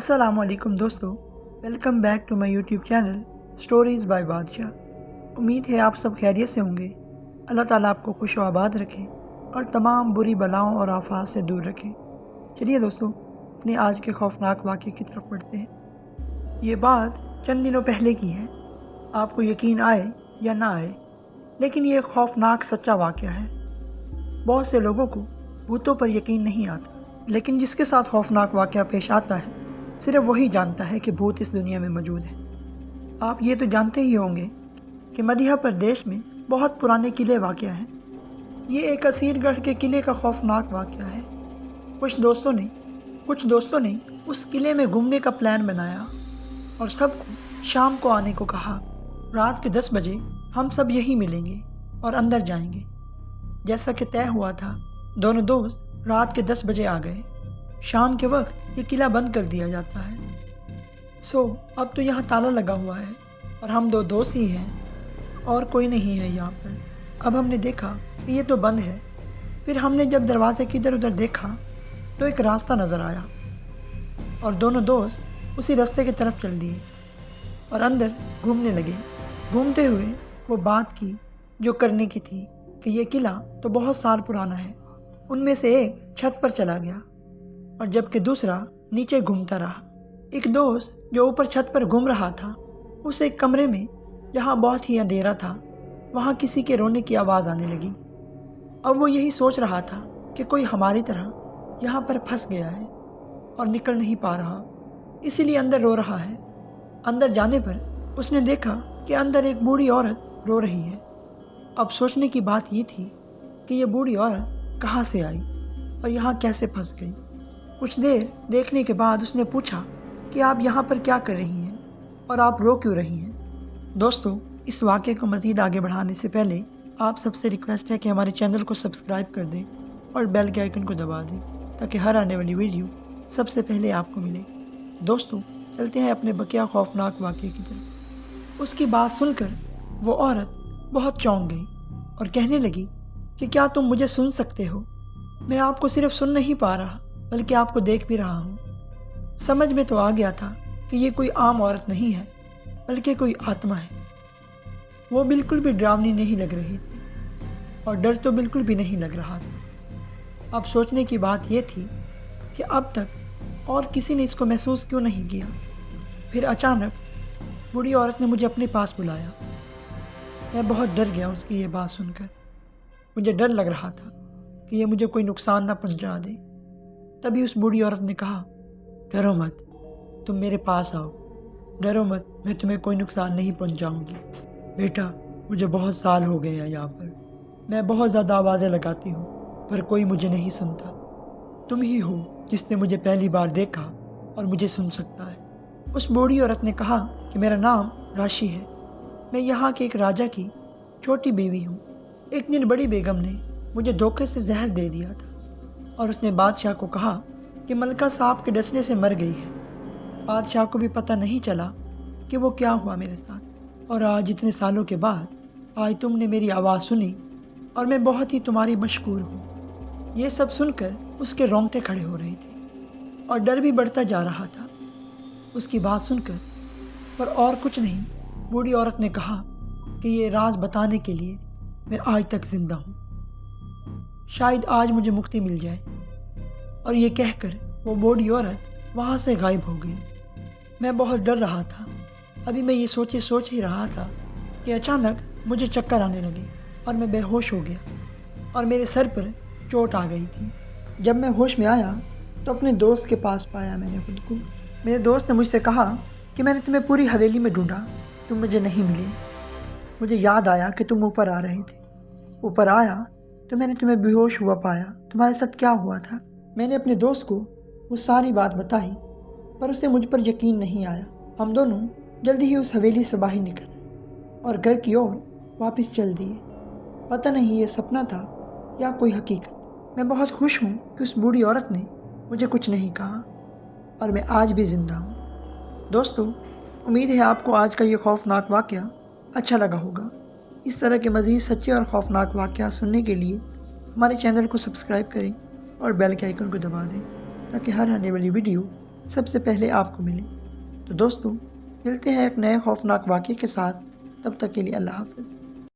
السلام علیکم دوستو، welcome back to my YouTube channel stories by Badshah. امید ہے آپ سب خیریت سے ہوں گے۔ اللہ تعالیٰ آپ کو خوش و آباد رکھے اور تمام بری بلاؤں اور آفات سے دور رکھے۔ چلیے دوستو، اپنے آج کے خوفناک واقعے کی طرف بڑھتے ہیں۔ یہ بات چند دنوں پہلے کی ہے، آپ کو یقین آئے یا نہ آئے، لیکن یہ ایک خوفناک سچا واقعہ ہے۔ بہت سے لوگوں کو بھوتوں پر یقین نہیں آتا، لیکن جس کے ساتھ خوفناک واقعہ پیش آتا ہے صرف وہی جانتا ہے کہ بھوت اس دنیا میں موجود ہے۔ آپ یہ تو جانتے ہی ہوں گے کہ مدھیہ پردیش میں بہت پرانے قلعے واقع ہیں۔ یہ ایک اسیر گڑھ کے قلعے کا خوفناک واقعہ ہے۔ کچھ دوستوں نے اس قلعے میں گھومنے کا پلان بنایا اور سب کو شام کو آنے کو کہا۔ رات کے 10 بجے ہم سب یہی ملیں گے اور اندر جائیں گے۔ جیسا کہ طے ہوا تھا، دونوں دوست رات کے 10 بجے آ گئے۔ شام کے وقت یہ قلعہ بند کر دیا جاتا ہے۔ اب تو یہاں تالا لگا ہوا ہے اور ہم دو دوست ہی ہیں اور کوئی نہیں ہے یہاں پر۔ اب ہم نے دیکھا کہ یہ تو بند ہے۔ پھر ہم نے جب دروازے کی ادھر ادھر دیکھا تو ایک راستہ نظر آیا اور دونوں دوست اسی راستے کی طرف چل دیے اور اندر گھومنے لگے۔ گھومتے ہوئے وہ بات کی جو کرنے کی تھی کہ یہ قلعہ تو بہت سال پرانا ہے۔ ان میں سے ایک چھت پر چلا گیا اور جبکہ دوسرا نیچے گھومتا رہا۔ ایک دوست جو اوپر چھت پر گھوم رہا تھا، اس ایک کمرے میں جہاں بہت ہی اندھیرا تھا، وہاں کسی کے رونے کی آواز آنے لگی۔ اب وہ یہی سوچ رہا تھا کہ کوئی ہماری طرح یہاں پر پھنس گیا ہے اور نکل نہیں پا رہا، اسی لیے اندر رو رہا ہے۔ اندر جانے پر اس نے دیکھا کہ اندر ایک بوڑھی عورت رو رہی ہے۔ اب سوچنے کی بات یہ تھی کہ یہ بوڑھی عورت کہاں سے آئی اور یہاں کیسے پھنس گئی۔ کچھ دیر دیکھنے کے بعد اس نے پوچھا کہ آپ یہاں پر کیا کر رہی ہیں اور آپ رو کیوں رہی ہیں؟ دوستو، اس واقعے کو مزید آگے بڑھانے سے پہلے آپ سب سے ریکویسٹ ہے کہ ہمارے چینل کو سبسکرائب کر دیں اور بیل کے آئیکن کو دبا دیں تاکہ ہر آنے والی ویڈیو سب سے پہلے آپ کو ملے۔ دوستو، چلتے ہیں اپنے بقیہ خوفناک واقعے کی طرف۔ اس کی بات سن کر وہ عورت بہت چونک گئی اور کہنے لگی کہ کیا تم مجھے سن سکتے ہو؟ میں آپ کو صرف سن نہیں پا رہا بلکہ آپ کو دیکھ بھی رہا ہوں۔ سمجھ میں تو آ گیا تھا کہ یہ کوئی عام عورت نہیں ہے بلکہ کوئی آتما ہے۔ وہ بالکل بھی ڈراؤنی نہیں لگ رہی تھی اور ڈر تو بالکل بھی نہیں لگ رہا تھا۔ اب سوچنے کی بات یہ تھی کہ اب تک اور کسی نے اس کو محسوس کیوں نہیں کیا۔ پھر اچانک بوڑھی عورت نے مجھے اپنے پاس بلایا۔ میں بہت ڈر گیا اس کی یہ بات سن کر۔ مجھے ڈر لگ رہا تھا کہ یہ مجھے کوئی نقصان نہ پہنچا دے۔ تبھی اس بوڑھی عورت نے کہا، ڈرو مت، تم میرے پاس آؤ۔ ڈرو مت، میں تمہیں کوئی نقصان نہیں پہنچاؤں گی۔ بیٹا، مجھے بہت سال ہو گئے ہیں یہاں پر۔ میں بہت زیادہ آوازیں لگاتی ہوں پر کوئی مجھے نہیں سنتا۔ تم ہی ہو جس نے مجھے پہلی بار دیکھا اور مجھے سن سکتا ہے۔ اس بوڑھی عورت نے کہا کہ میرا نام راشی ہے۔ میں یہاں کے ایک راجا کی چھوٹی بیوی ہوں۔ ایک دن بڑی بیگم نے مجھے دھوکے سے زہر دے دیا تھا اور اس نے بادشاہ کو کہا کہ ملکہ صاحب کے ڈسنے سے مر گئی ہے۔ بادشاہ کو بھی پتہ نہیں چلا کہ وہ کیا ہوا میرے ساتھ، اور آج اتنے سالوں کے بعد آج تم نے میری آواز سنی اور میں بہت ہی تمہاری مشکور ہوں۔ یہ سب سن کر اس کے رونگٹے کھڑے ہو رہے تھے اور ڈر بھی بڑھتا جا رہا تھا اس کی بات سن کر۔ پر اور کچھ نہیں، بوڑھی عورت نے کہا کہ یہ راز بتانے کے لیے میں آج تک زندہ ہوں، شاید آج مجھے مکتی مل جائے۔ اور یہ کہہ کر وہ بوڑھی عورت وہاں سے غائب ہو گئی۔ میں بہت ڈر رہا تھا۔ ابھی میں یہ سوچ ہی رہا تھا کہ اچانک مجھے چکر آنے لگے اور میں بے ہوش ہو گیا اور میرے سر پر چوٹ آ گئی تھی۔ جب میں ہوش میں آیا تو اپنے دوست کے پاس پایا میں نے خود کو۔ میرے دوست نے مجھ سے کہا کہ میں نے تمہیں پوری حویلی میں ڈھونڈا، تم مجھے نہیں ملے۔ مجھے یاد آیا کہ تم اوپر آ رہے تھے۔ اوپر آیا تو میں نے تمہیں بے ہوش ہوا پایا۔ تمہارے ساتھ کیا ہوا تھا؟ میں نے اپنے دوست کو وہ ساری بات بتائی پر اسے مجھ پر یقین نہیں آیا۔ ہم دونوں جلدی ہی اس حویلی سے باہر نکل اور گھر کی اور واپس چل دیے۔ پتہ نہیں یہ سپنا تھا یا کوئی حقیقت۔ میں بہت خوش ہوں کہ اس بوڑھی عورت نے مجھے کچھ نہیں کہا اور میں آج بھی زندہ ہوں۔ دوستو، امید ہے آپ کو آج کا یہ خوفناک واقعہ اچھا لگا ہوگا۔ اس طرح کے مزید سچے اور خوفناک واقعات سننے کے لیے ہمارے چینل کو سبسکرائب کریں اور بیل کے آئیکن کو دبا دیں تاکہ ہر آنے والی ویڈیو سب سے پہلے آپ کو ملے۔ تو دوستو، ملتے ہیں ایک نئے خوفناک واقعے کے ساتھ، تب تک کے لیے اللہ حافظ۔